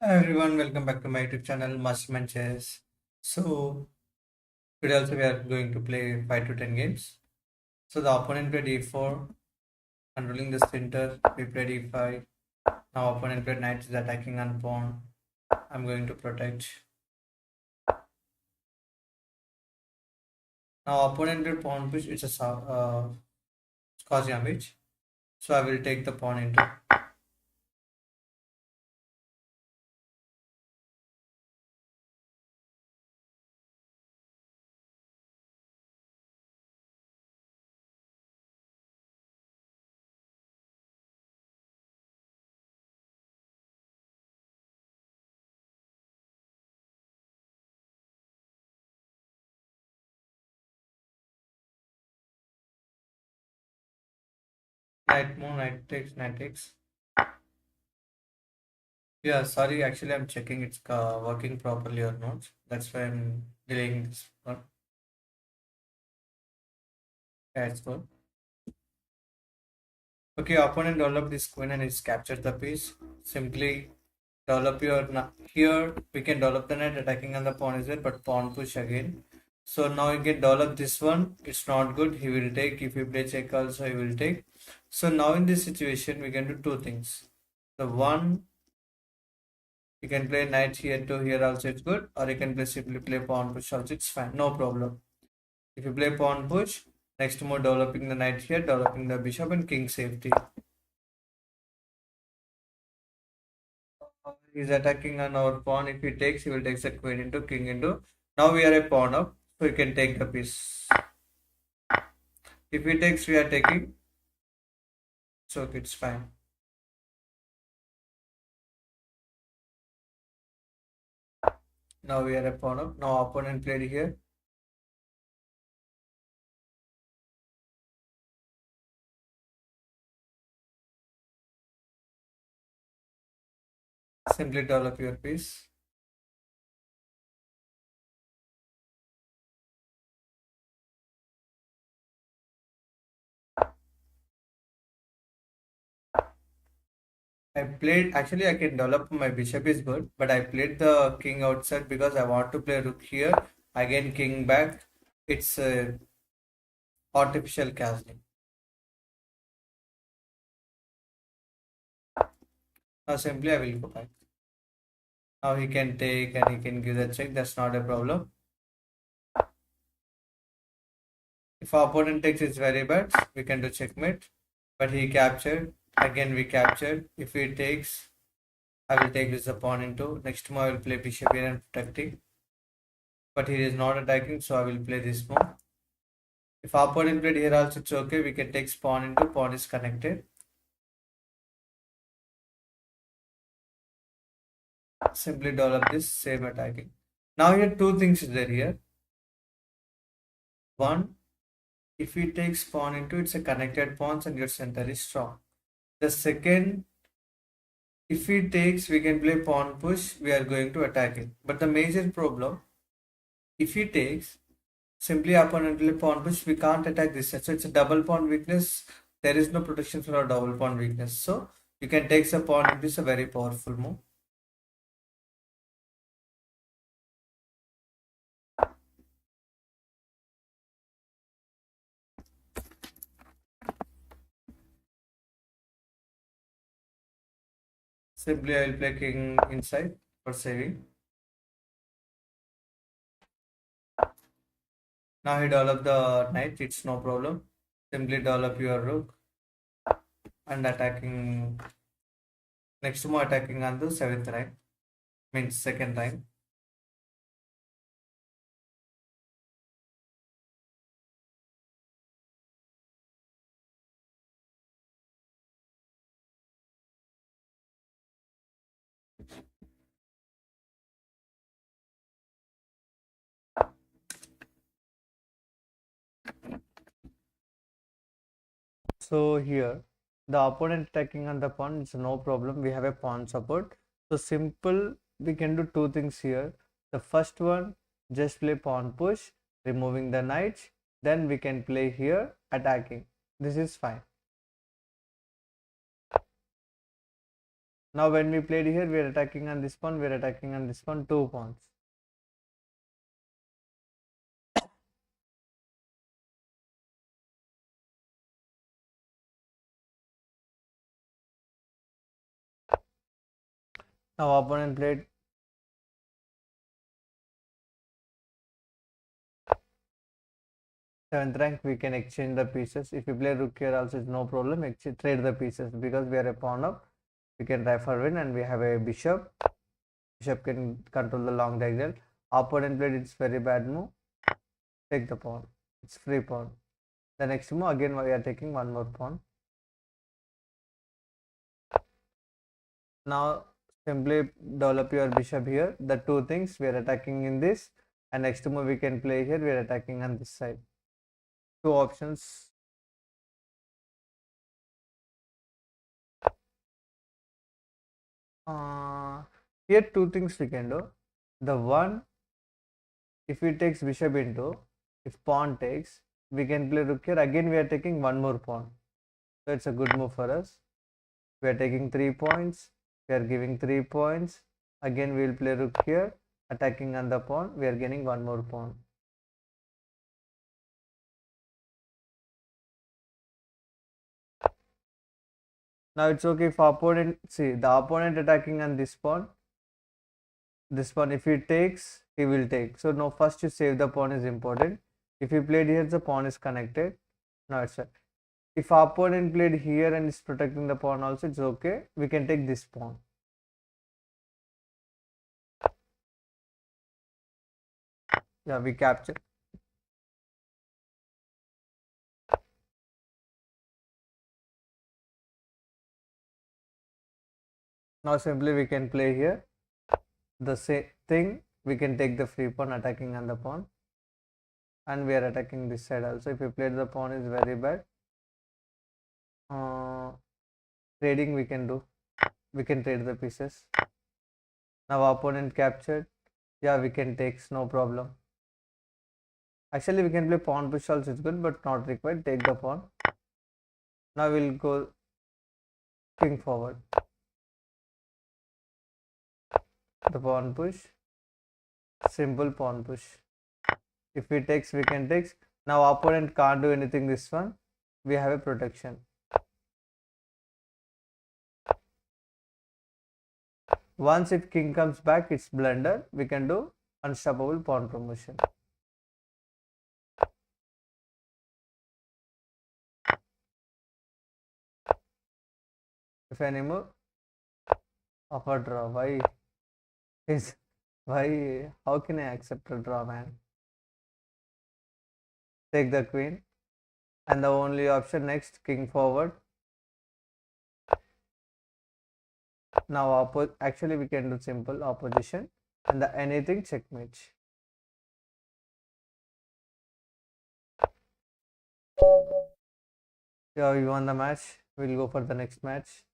Hi everyone, welcome back to my YouTube channel Mastermind Chess. So today also we are going to play 5 to 10 games. So the opponent played e4, controlling the center. We played e5. Now opponent played knight is attacking on pawn. I'm going to protect. Now opponent played pawn push. It's a Scotch gambit. So I will take the pawn into. Knight move, knight takes, knight takes. Yeah, sorry. Actually, I'm checking it's working properly or not. That's why I'm delaying this one. Yeah, it's good. Okay, opponent develop this queen and it's captured the piece. Simply develop your here we can develop the knight attacking on the pawn is there, but pawn push again. So now you can develop this one. It's not good. He will take. If you play check also, he will take. So now in this situation, we can do two things. The one you can play knight here to here also it's good, or you can simply play pawn push also. It's fine, no problem. If you play pawn push, next move developing the knight here, developing the bishop and king safety. He's attacking on our pawn. If he takes, he will take the queen into king into. Now we are a pawn up, so we can take the piece. If he takes, we are taking. So it's fine. Now we are a pawn up. Now opponent played here. Simply develop your piece. I played actually I can develop my bishop is good, but I played the king outside because I want to play rook here. Again king back. It's artificial castling. Now simply I will go back. Now he can take and he can give the check. That's not a problem. If our opponent takes, it's very bad. We can do checkmate. But he captured. Again we captured. If he takes, I will take this pawn into. Next move I will play bishop here and protecting. But he is not attacking, so I will play this move. If our opponent played here also, it's okay. We can take pawn into. Pawn is connected. Simply develop this same attacking. Now here two things is there here. One, if he takes pawn into, it's a connected pawns and your center is strong. The second, if he takes, we can play pawn push. We are going to attack it. But the major problem, if he takes, simply opponent play pawn push. We can't attack this side. So it's a double pawn weakness. There is no protection for a double pawn weakness. So you can take the pawn. It is a very powerful move. Simply I will play king inside for saving. Now he develop the knight. It's no problem. Simply develop your rook and attacking. Next move attacking on the seventh rank. Means second rank. So here, the opponent attacking on the pawn is no problem. We have a pawn support. So simple, we can do two things here. The first one, just play pawn push, removing the knights. Then we can play here attacking. This is fine. Now when we played here, we are attacking on this pawn, we are attacking on this pawn, 2 pawns. Now opponent played 7th rank, we can exchange the pieces. If you play rook here also, it's no problem, trade the pieces because we are a pawn up. We can try for win and we have a bishop. Bishop can control the long diagonal. Opponent played it's very bad move. Take the pawn. It's free pawn. The next move again we are taking one more pawn. Now simply develop your bishop here. The two things we are attacking in this, and next move we can play here. We are attacking on this side. Two options. Here two things we can do. The one, if he takes bishop into, if pawn takes, we can play rook here. Again we are taking one more pawn. So it's a good move for us. We are taking 3 points. We are giving 3 points. Again we will play rook here. Attacking on the pawn. We are gaining one more pawn. Now it's okay if opponent, see the opponent attacking on this pawn. This pawn, if he takes, he will take. So now first you save the pawn is important. If he played here, the pawn is connected. Now it's if opponent played here and is protecting the pawn also, it's okay. We can take this pawn. Yeah, we capture. Now simply we can play here. The same thing, we can take the free pawn attacking on the pawn. And we are attacking this side also. If you played the pawn is very bad. Trading we can do. We can trade the pieces. Now opponent captured. Yeah, we can take, no problem. Actually, we can play pawn push also, it's good, but not required. Take the pawn. Now we'll go king forward. The pawn push. Simple pawn push. If he takes, we can take. Now opponent can't do anything this one. We have a protection. Once if king comes back, it's blunder. We can do unstoppable pawn promotion. If any more, offer draw. Why? Is why? How can I accept a draw, man? Take the queen, and the only option next, king forward. Now actually we can do simple opposition and the anything checkmate. Yeah, we won the match. We'll go for the next match.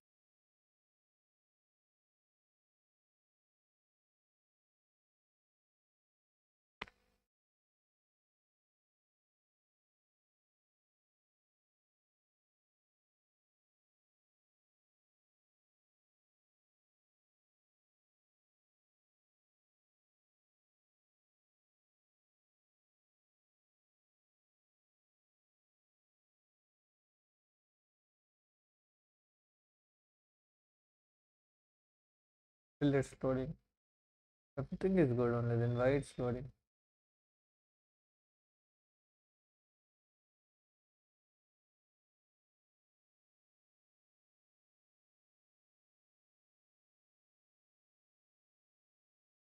Still it's loading. Everything is good only, then why it's loading?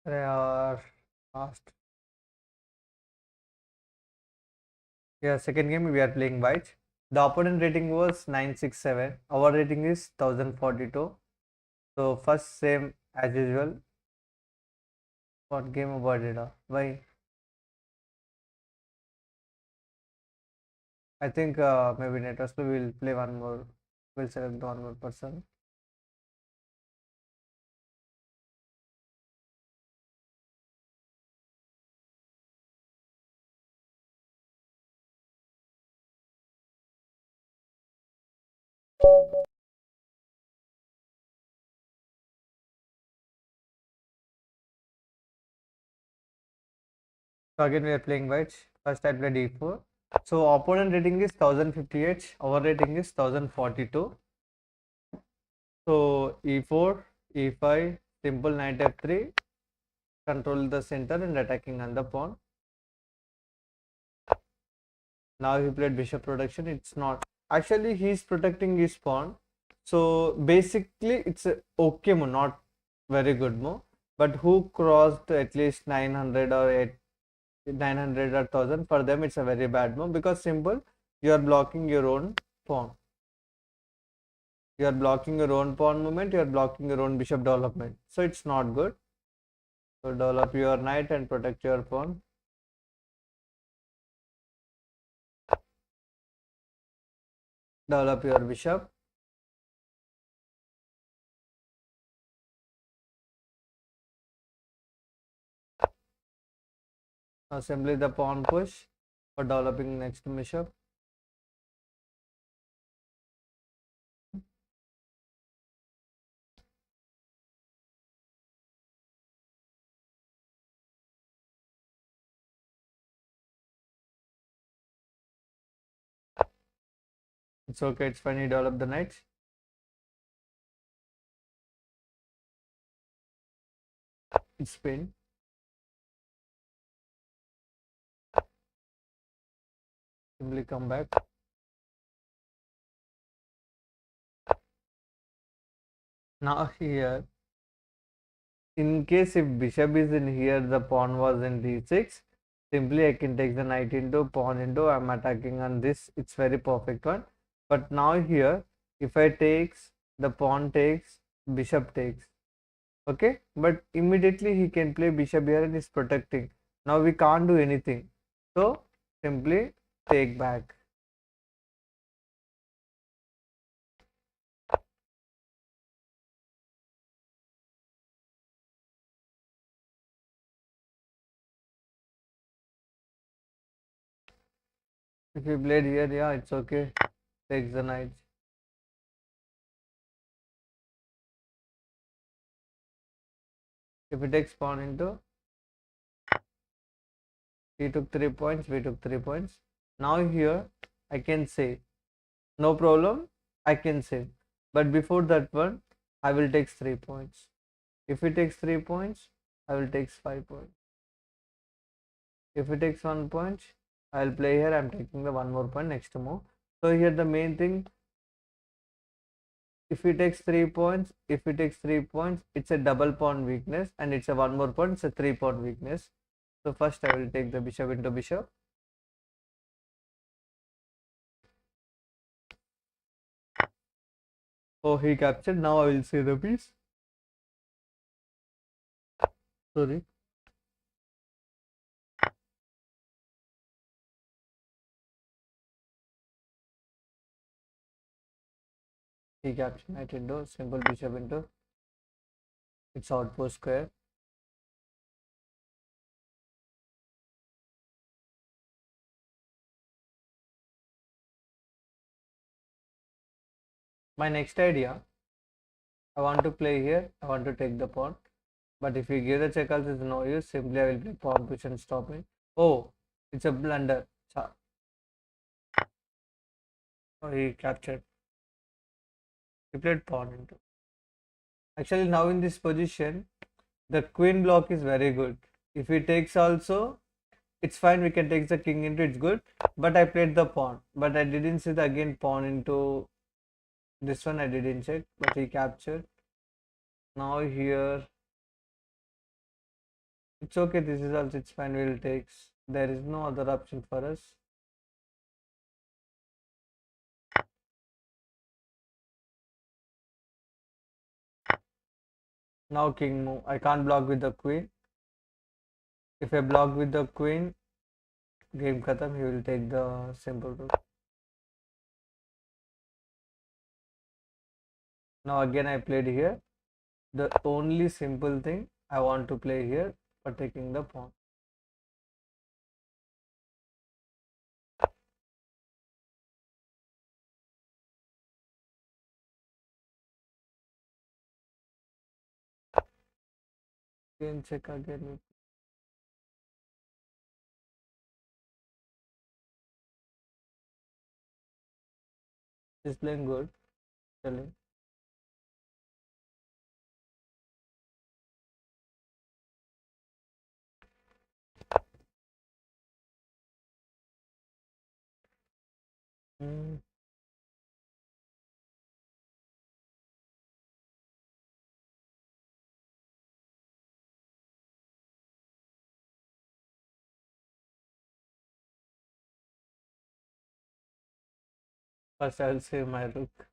They are fast. Yeah, second game we are playing white. The opponent rating was 967. Our rating is 1042. So first same as usual. What game about it? Why? I think maybe Netoslo will play one more. We'll select one more person. So again we are playing white. First I played e4. So opponent rating is 1058. Our rating is 1042. So e4, e5, simple knight f3, control the center and attacking on the pawn. Now he played bishop protection. It's not actually he's protecting his pawn. So basically it's a okay move, not very good move. But who crossed at least 900 or 900 or 1000, for them it's a very bad move, because simple, you are blocking your own pawn. You are blocking your own pawn movement, you are blocking your own bishop development. So it's not good. So develop your knight and protect your pawn. Develop your bishop. Now simply the pawn push for developing next bishop. It's okay, it's fine, you develop the knight. It's spin. Simply come back. Now here, in case if bishop is in here, the pawn was in d6, simply I can take the knight into, pawn into, I'm attacking on this, it's very perfect one. But now here, if I takes, the pawn takes, bishop takes, okay, but immediately he can play bishop here and is protecting. Now we can't do anything, so simply take back. If he played here, yeah, it's okay, takes the knight. If he takes pawn into, he took 3 points, we took 3 points. Now here I can say, no problem, I can say. But before that one, I will take 3 points. If he takes 3 points, I will take 5 points. If he takes 1 point, I will play here, I am taking the 1 more point next move. So here the main thing, if he takes 3 points, if he takes 3 points, it's a double pawn weakness, and it's a 1 more point, it's a 3 pawn weakness. So first I will take the bishop into bishop. Oh, he captured. Now I will say the piece. Sorry. He captured knight into, simple bishop into. It's outpost square. My next idea, I want to play here. I want to take the pawn. But if you give the check also, it's no use. Simply I will play pawn push and stop it. Oh, it's a blunder. Oh, he captured. He played pawn into. Actually, now in this position, the queen block is very good. If he takes also, it's fine. We can take the king into. It's good. But I played the pawn. But I didn't see the again pawn into. This one I didn't check. But he captured. Now here, it's okay. This is also, it's fine. We'll take. There is no other option for us. Now king move. I can't block with the queen. If I block with the queen, game khatam. He will take the simple rook. Now again I played here. The only simple thing I want to play here for taking the pawn. Again check again. He's playing good, actually. Hmm. First, I will save my rook.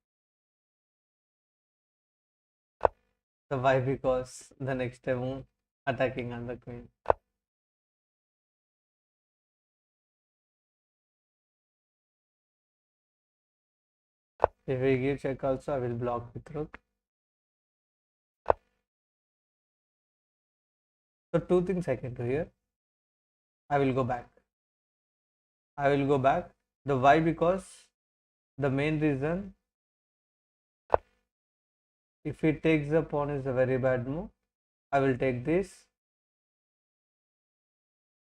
So why? Because the next time attacking on the queen. If we give check also, I will block with rook. So two things I can do here. I will go back. I will go back. The why? Because the main reason, if he takes the pawn, is a very bad move. I will take this.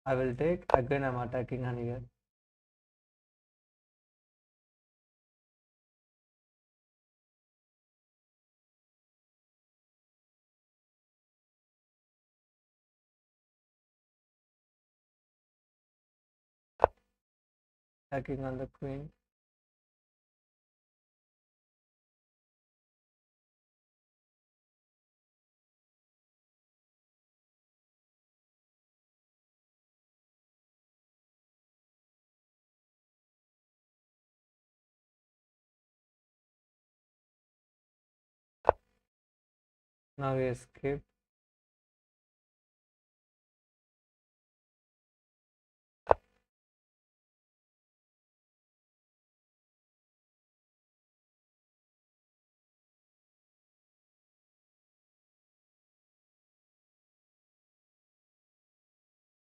I will take again. I'm attacking on here. Attacking on the queen. Now we escape.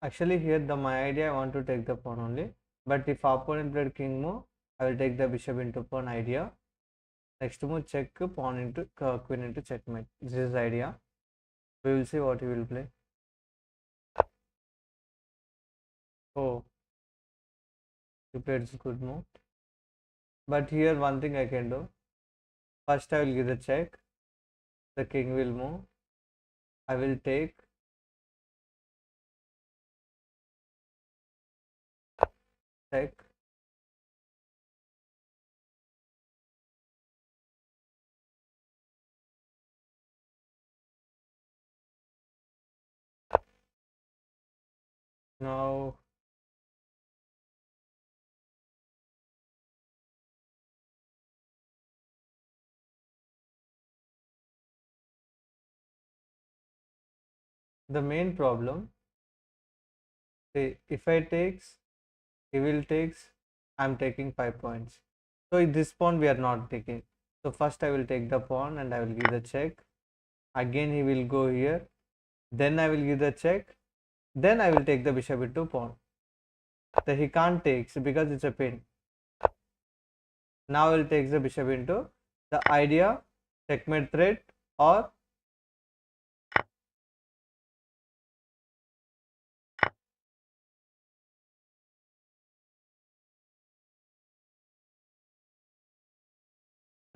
Actually, here my idea, I want to take the pawn only. But if opponent played king move, I will take the bishop into pawn idea. Next move, check pawn into queen into checkmate. This is the idea. We will see what he will play. Oh, he played this good move. But here one thing I can do. First, I will give the check. The king will move. I will take. Check. Now the main problem. See, if I takes, he will takes. I'm taking 5 points. So in this pawn we are not taking. So first I will take the pawn and I will give the check. Again he will go here. Then I will give the check. Then I will take the bishop into pawn. So he can't take because it's a pin. Now I will take the bishop into the idea checkmate threat, or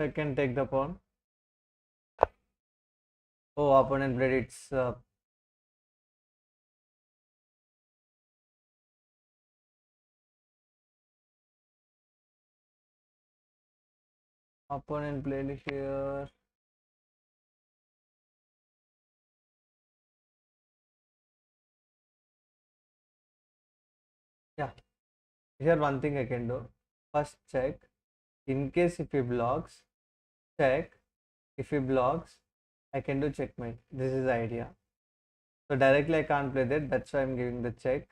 second take the pawn. Oh, opponent played its opponent played here. Yeah, here one thing I can do. First check. In case if he blocks, check. If he blocks, I can do checkmate. This is the idea. So directly I can't play that. That's why I'm giving the check.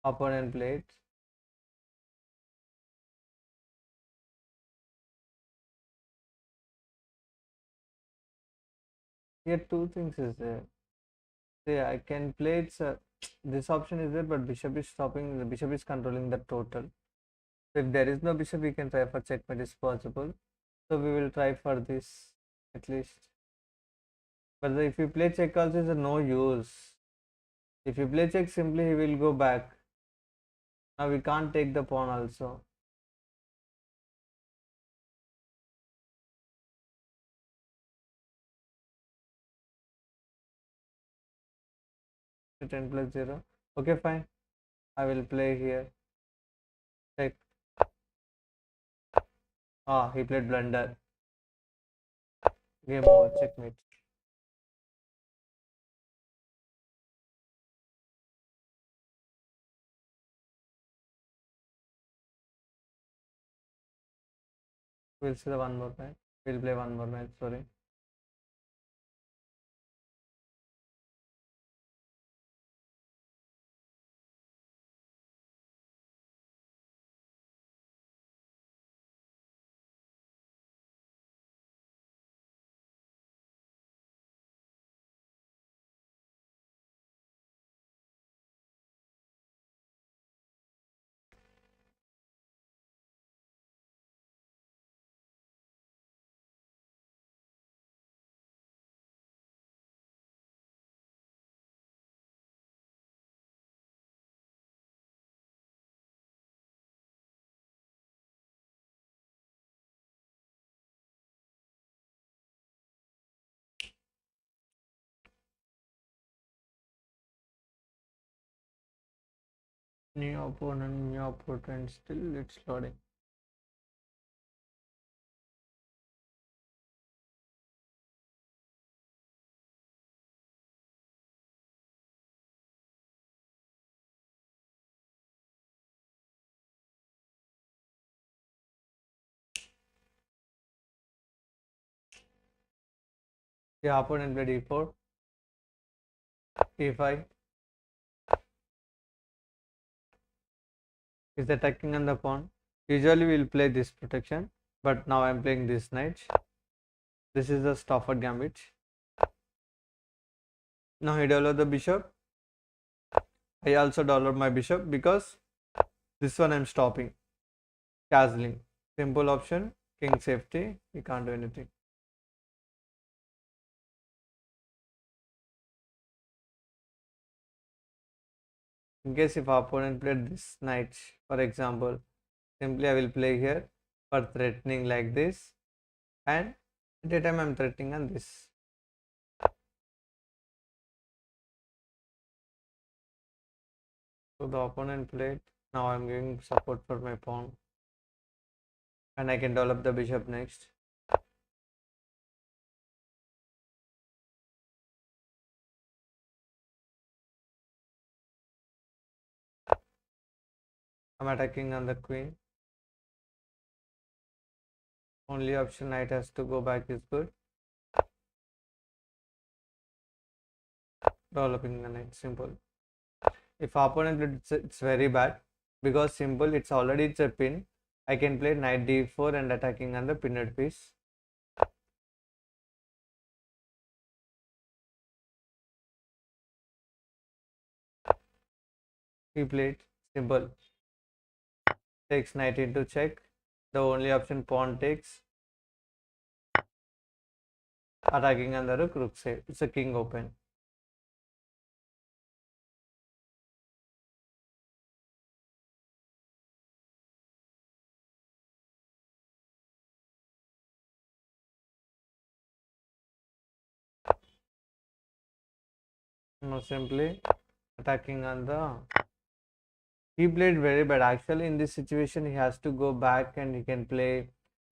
Opponent played. Here two things is there. See, I can play it. This option is there, but bishop is stopping. The bishop is controlling the total. So if there is no bishop, we can try for checkmate is possible. So we will try for this at least. But if you play check also is no use. If you play check simply he will go back. Now we can't take the pawn also. 10 plus 0. Okay, fine. I will play here. Check. Ah, he played blunder. Game over. Checkmate. We'll see the one more match. We'll play one more match. Sorry. New opponent. Still, it's loading. The opponent played e4, e5. Is attacking on the pawn. Usually we'll play this protection, but now I'm playing this knight. This is the Stafford gambit. Now he developed the bishop. I also developed my bishop because this one I'm stopping. Castling. Simple option. King safety. We can't do anything. In case if opponent played this knight, for example, simply I will play here for threatening like this, and at the time I'm threatening on this. So the opponent played. Now I'm giving support for my pawn, and I can develop the bishop next. I'm attacking on the queen. Only option knight has to go back is good. Developing the knight, simple. If opponent it's very bad because simple it's already it's a pin. I can play knight d4 and attacking on the pinned piece. He played simple. Takes knight into check. The only option pawn takes. Attacking on the rook side. It's a king open. Now simply attacking on the. He played very bad. Actually, in this situation, he has to go back and he can play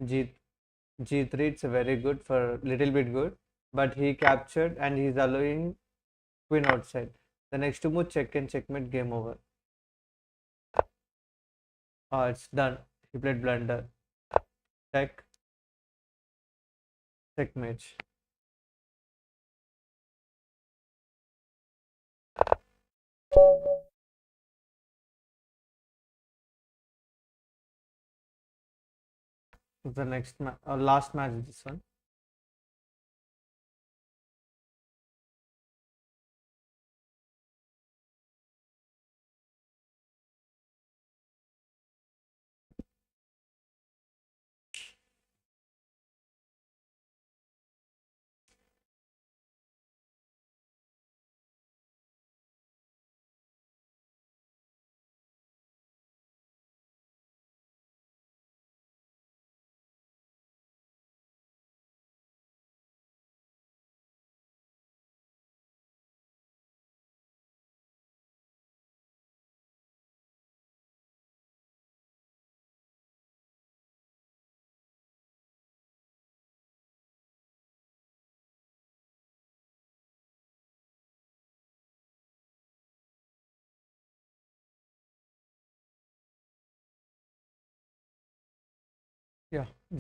g g3. It's very good for little bit good, but he captured and he's allowing queen outside. The next move check and checkmate, game over. It's done. He played blunder. Check, checkmate. The next last match this one.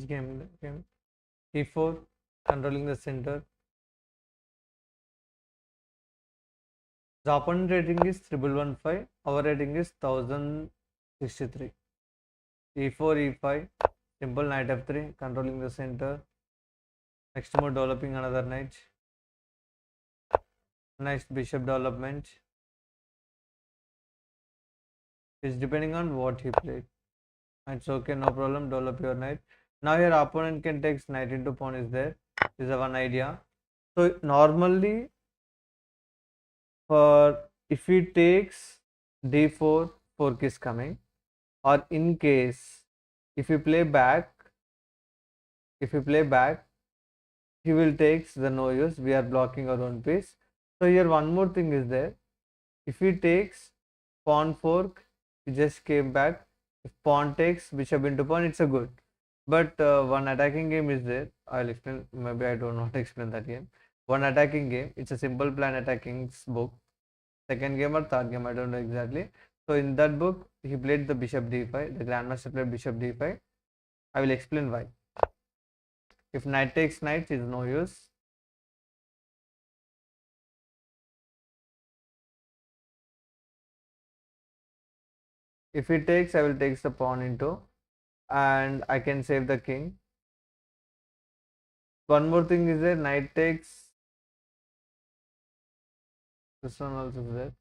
game. E4, controlling the center. The opponent rating is 1115. Our rating is 1063. E4, E5. Simple knight F3, controlling the center. Next move, developing another knight. Next, bishop development. It's depending on what he played. It's okay, no problem. Develop your knight. Now your opponent can take knight into pawn is there. This is one idea. So normally, for if he takes d4, fork is coming. Or in case if you play back, he will take the no use. We are blocking our own piece. So here one more thing is there. If he takes pawn fork, he just came back. If pawn takes bishop into pawn, it's a good. But one attacking game is there. I'll explain. Maybe I don't want to explain that game. One attacking game. It's a simple plan attacking book. Second game or third game, I don't know exactly. So in that book, he played the bishop d5. The grandmaster played bishop d5. I will explain why. If knight takes knight, is no use. If he takes, I will take the pawn into, and I can save the king. One more thing is there, knight takes. This one also is there.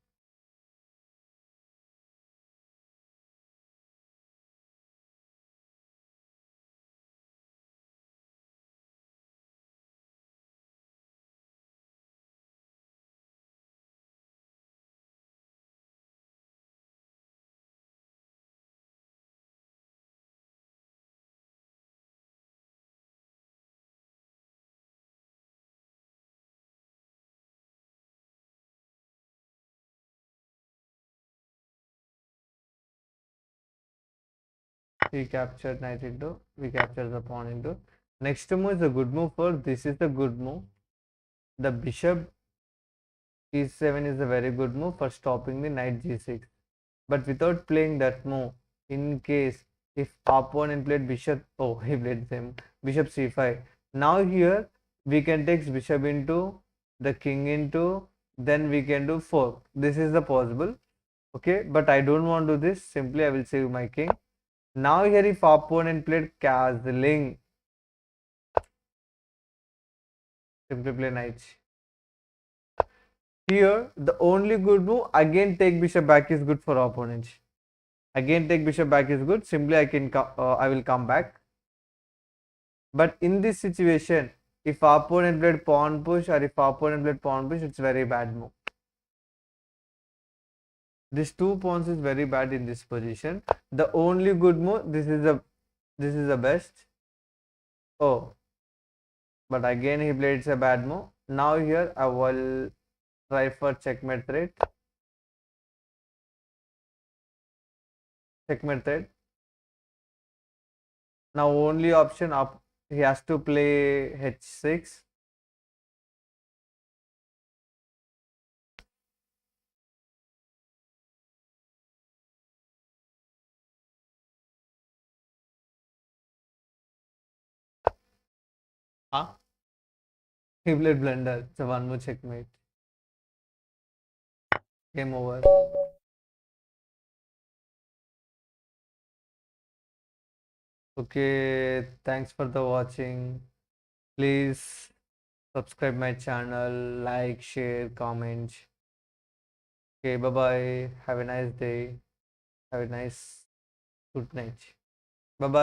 He captured knight into. We capture the pawn into. Next move is a good move for. This is the good move. The bishop e7 is a very good move for stopping the knight g6. But without playing that move, in case if opponent played bishop, oh, he played same bishop c5. Now here we can take bishop into, the king into, then we can do fork. This is the possible. Okay, but I don't want to do this. Simply I will save my king. Now here if opponent played castling, simply play knight. Here the only good move, again take bishop back is good for opponent. Again take bishop back is good. Simply I will come back. But in this situation, if opponent played pawn push or if opponent played pawn push, it's very bad move. This two pawns is very bad in this position. The only good move, this is the best. Oh, but again he played it's a bad move. Now here I will try for checkmate threat. Checkmate threat. Now only option up, he has to play h6. Huh? He played blunder. It's a one more checkmate. Game over. Okay, thanks for the watching. Please subscribe my channel, like, share, comment. Okay, bye bye. Have a nice day. Have a nice good night.